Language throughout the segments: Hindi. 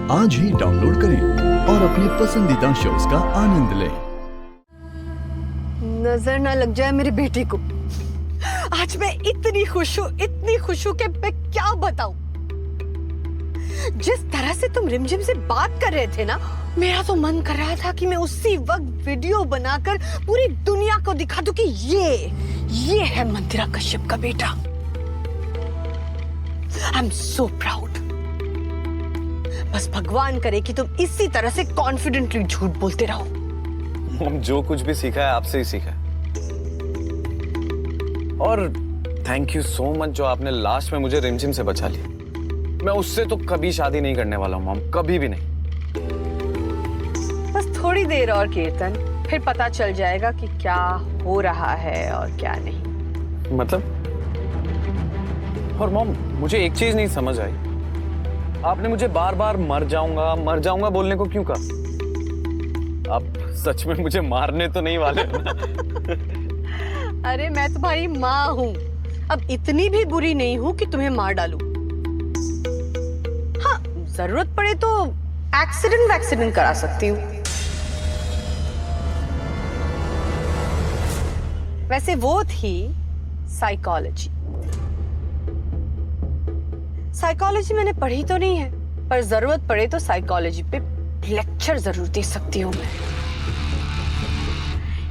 आज ही डाउनलोड करें और अपने पसंदीदा शोज का आनंद लें। नजर ना लग जाए मेरी बेटी को। आज मैं इतनी खुश हूँ कि मैं क्या बताऊं। जिस तरह से तुम रिमझिम से बात कर रहे थे ना, मेरा तो मन कर रहा था कि मैं उसी वक्त वीडियो बनाकर पूरी दुनिया को दिखा दूं कि ये है मंदिरा कश्यप का बेटा। I am so proud. बस भगवान करे कि तुम इसी तरह से कॉन्फिडेंटली झूठ बोलते रहो। हम जो कुछ भी सीखा है आपसे ही सीखा है। और थैंक यू सो मच जो आपने लास्ट में मुझे रिमझिम से बचा लिया। मैं उससे तो कभी शादी नहीं करने वाला हूँ मॉम, कभी भी नहीं। बस थोड़ी देर और कीर्तन, फिर पता चल जाएगा कि क्या हो रहा है और क्या नहीं। मतलब? और मॉम मुझे एक चीज नहीं समझ आई, आपने मुझे बार बार मर जाऊंगा बोलने को क्यों कहा? आप सच में मुझे मारने तो नहीं वाले? अरे मैं तुम्हारी माँ हूँ, अब इतनी भी बुरी नहीं हूँ कि तुम्हें मार डालूं। हाँ, जरूरत पड़े तो एक्सीडेंट करा सकती हूँ। वैसे वो थी साइकोलॉजी मैंने पढ़ी तो नहीं है, पर जरूरत पड़े तो साइकोलॉजी पे लेक्चर जरूर दे सकती हूँ मैं।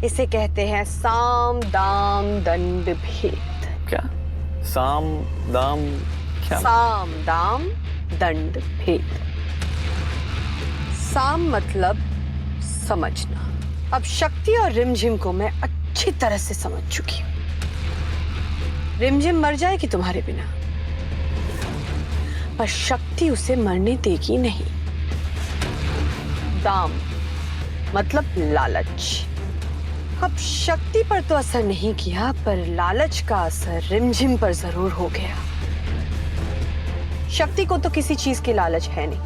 इसे कहते हैं साम दाम दंड भेद। क्या? साम दाम क्या? साम दाम दंड भेद। साम मतलब समझना। अब शक्ति और रिमझिम को मैं अच्छी तरह से समझ चुकी हूँ। रिमझिम मर जाएगी तुम्हारे बिना, पर शक्ति उसे मरने देगी नहीं। दाम मतलब लालच। अब शक्ति पर तो असर नहीं किया, पर लालच का असर रिमझिम पर जरूर हो गया। शक्ति को तो किसी चीज की लालच है नहीं,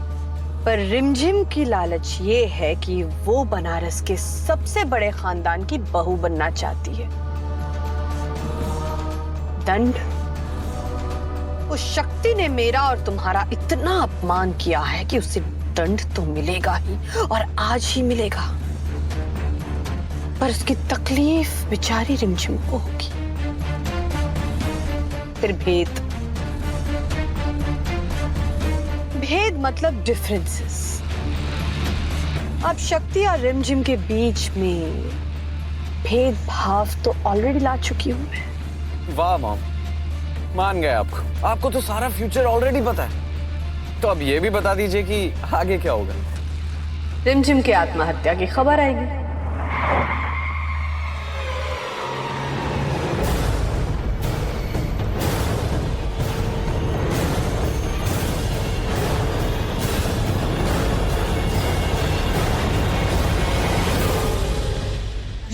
पर रिमझिम की लालच ये है कि वो बनारस के सबसे बड़े खानदान की बहू बनना चाहती है। दंड। उस शक्ति ने मेरा और तुम्हारा इतना अपमान किया है कि उसे दंड तो मिलेगा ही, और आज ही मिलेगा। पर उसकी तकलीफ बेचारी रिमझिम को होगी। फिर भेद मतलब डिफरेंसेस। अब शक्ति और रिमझिम के बीच में भेदभाव तो ऑलरेडी ला चुकी हूं मैं। वाह मॉम, मान गए आपको तो सारा फ्यूचर ऑलरेडी पता है। तो अब ये भी बता दीजिए कि आगे क्या होगा। रिमझिम की आत्महत्या की खबर आएगी।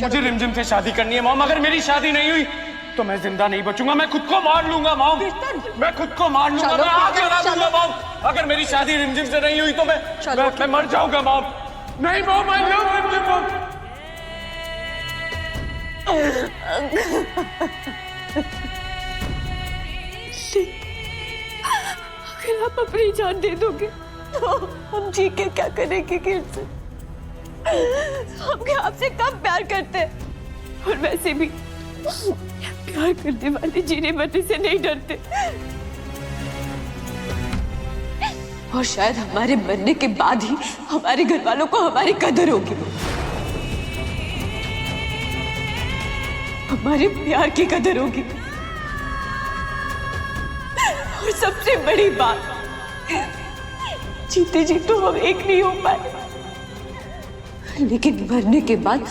मुझे रिमझिम से शादी करनी है मॉम। अगर मेरी शादी नहीं हुई तो मैं जिंदा नहीं बचूंगा। मैं खुद को मार लूंगा मॉम। मैं खुद को मार लूंगा। मैं आग लगा दूंगा मॉम। अगर मेरी शादी रिमझिम से नहीं हुई तो मैं मर जाऊंगा मॉम। नहीं मॉम, आई लव रिमझिम मॉम। अगर आप अपनी जान दे दोगे तो हम जी के क्या करेंगे कीर्तन? हम क्या आपसे कम प्यार करते हैं? और वैसे भी प्यार करने वाले जीने मरने से नहीं डरते। और शायद हमारे मरने के बाद ही हमारे घर वालों को हमारी कदर होगी। हमारे प्यार की कदर होगी। और सबसे बड़ी बात, जीते जी तो हम एक नहीं हो पाए, लेकिन मरने के बाद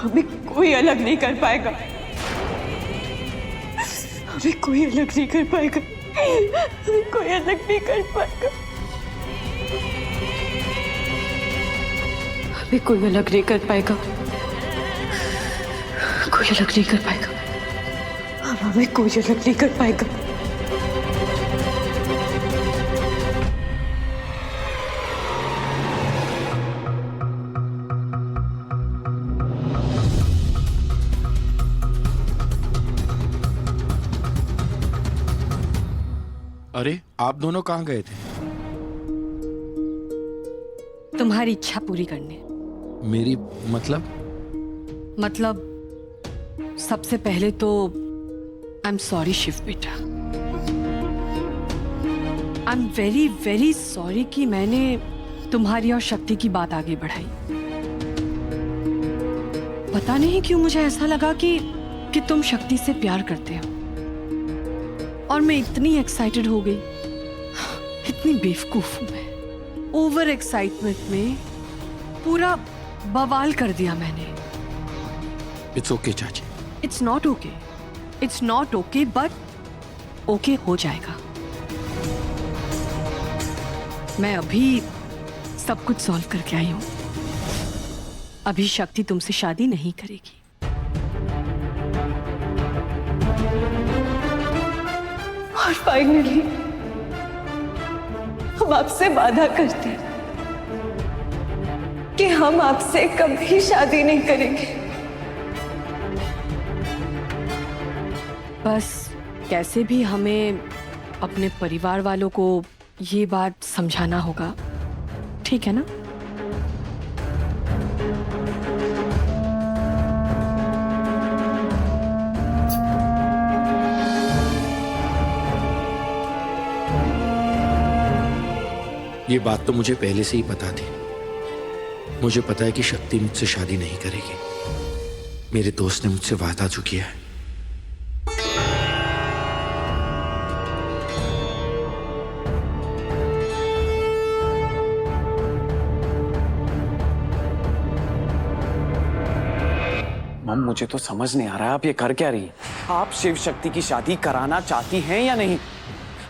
हमें कोई अलग नहीं कर पाएगा। हमें कोई अलग नहीं कर पाएगा। हमें कोई अलग नहीं कर पाएगा। हमें कोई अलग नहीं कर पाएगा। कोई अलग नहीं कर पाएगा। हमें कोई अलग नहीं कर पाएगा। अरे, आप दोनों कहाँ गए थे? मैं और रिमझिम दोनों बाहर गए थे। तुम्हारी इच्छा पूरी करने। मेरी मतलब? सबसे पहले तो आई एम सॉरी शिव बेटा। I am very very sorry कि मैंने तुम्हारी और शक्ति की बात आगे बढ़ाई। पता नहीं क्यों मुझे ऐसा लगा कि तुम शक्ति से प्यार करते हो, और मैं इतनी एक्साइटेड हो गई। इतनी बेवकूफ हूं मैं। ओवर एक्साइटमेंट में पूरा बवाल कर दिया मैंने। इट्स ओके चाची। It's not okay, it's not okay, but okay हो जाएगा। मैं अभी सब कुछ सॉल्व करके आई हूं। अभी शक्ति तुमसे शादी नहीं करेगी। और फाइनली हम आपसे वादा करते हैं कि हम आपसे कभी शादी नहीं करेंगे। बस कैसे भी हमें अपने परिवार वालों को ये बात समझाना होगा, ठीक है ना? ये बात तो मुझे पहले से ही पता थी। मुझे पता है कि शक्ति मुझसे शादी नहीं करेगी। मेरे दोस्त ने मुझसे वादा जो किया है। मम, मुझे तो समझ नहीं आ रहा है आप ये कर क्या रही हैं? आप शिव शक्ति की शादी कराना चाहती हैं या नहीं?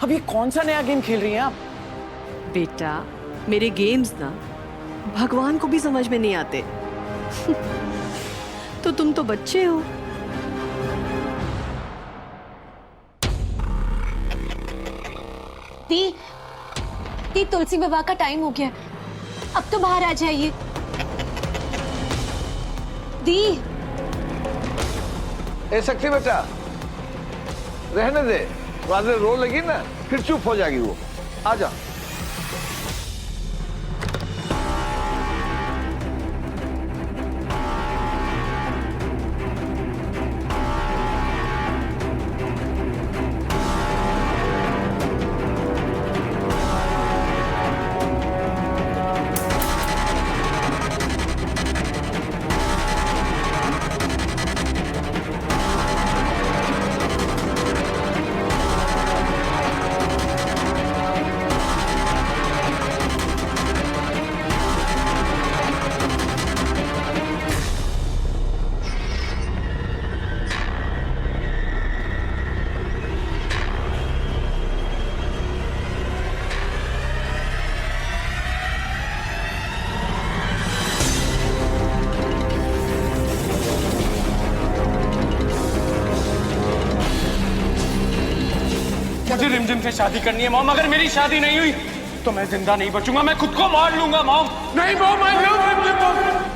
अब ये कौन सा नया गेम खेल रही हैं आप? बेटा, मेरे गेम्स ना भगवान को भी समझ में नहीं आते। तो तुम तो बच्चे हो। दी तुलसी विवाह का टाइम हो गया, अब तो बाहर आ जाइए। दी ए शक्ति बेटा, रहने दे। बाद में रो लगी ना, फिर चुप हो जाएगी वो। आ जा। मुझे रिमझिम से शादी करनी है मॉम। अगर मेरी शादी नहीं हुई तो मैं जिंदा नहीं बचूंगा। मैं खुद को मार लूंगा मॉम। नहीं मॉम, आई लव रिमझिम।